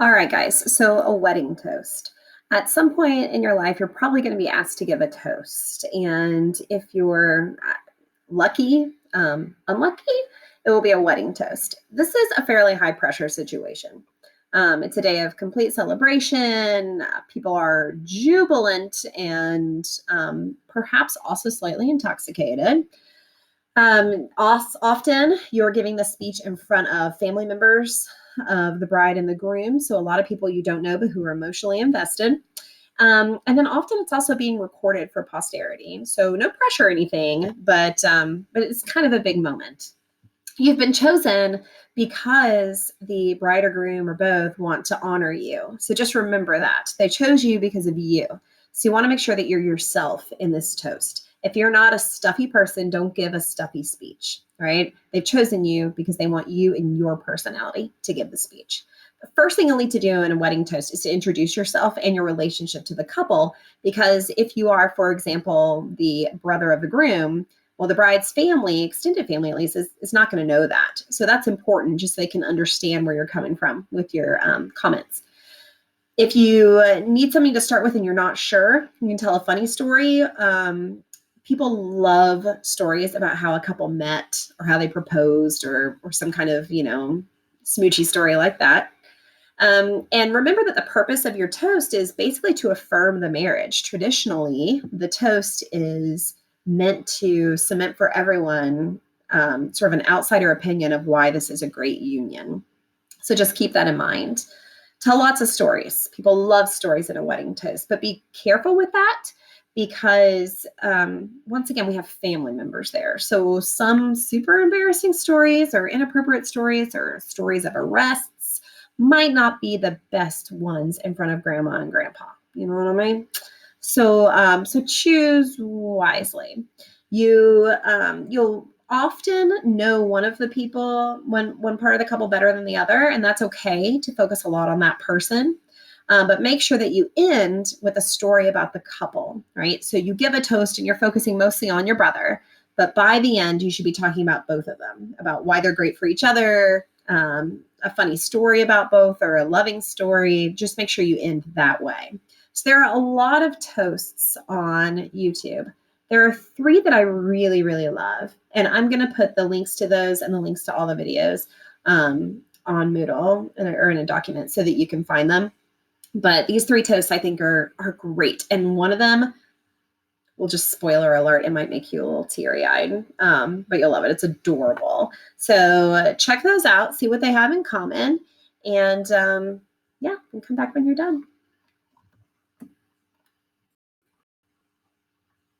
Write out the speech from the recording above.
All right, guys. So, a wedding toast. At some point in your life, you're probably going to be asked to give a toast. And if you're lucky, unlucky, it will be a wedding toast. This is a fairly high pressure situation. It's a day of complete celebration. People are jubilant and perhaps also slightly intoxicated. Often you're giving the speech in front of family members of the bride and the groom. So a lot of people you don't know, but who are emotionally invested. And then often it's also being recorded for posterity. So no pressure or anything, but it's kind of a big moment. You've been chosen because the bride or groom or both want to honor you. So just remember that. They chose you because of you. So you want to make sure that you're yourself in this toast. If you're not a stuffy person, don't give a stuffy speech, right? They've chosen you because they want you and your personality to give the speech. The first thing you'll need to do in a wedding toast is to introduce yourself and your relationship to the couple. Because if you are, for example, the brother of the groom, well, the bride's family, extended family at least, is not going to know that. So that's important just so they can understand where you're coming from with your comments. If you need something to start with and you're not sure, you can tell a funny story. People love stories about how a couple met or how they proposed or some kind of, smoochy story like that. And remember that the purpose of your toast is basically to affirm the marriage. Traditionally, the toast is meant to cement for everyone sort of an outsider opinion of why this is a great union. So just keep that in mind. Tell lots of stories. People love stories in a wedding toast, but be careful with that because once again, we have family members there. So some super embarrassing stories or inappropriate stories or stories of arrests might not be the best ones in front of grandma and grandpa. You know what I mean? So choose wisely. You'll often know one of the people, one part of the couple better than the other, and that's okay to focus a lot on that person. But make sure that you end with a story about the couple, right? So you give a toast and you're focusing mostly on your brother, but by the end, you should be talking about both of them, about why they're great for each other, a funny story about both, or a loving story. Just make sure you end that way. So there are a lot of toasts on YouTube. There are three that I really, really love. And I'm going to put the links to those and the links to all the videos on Moodle or in a document so that you can find them. But these three toasts I think are great. And one of them, will just spoiler alert, it might make you a little teary-eyed, but you'll love it. It's adorable. So check those out, see what they have in common. And yeah, and come back when you're done.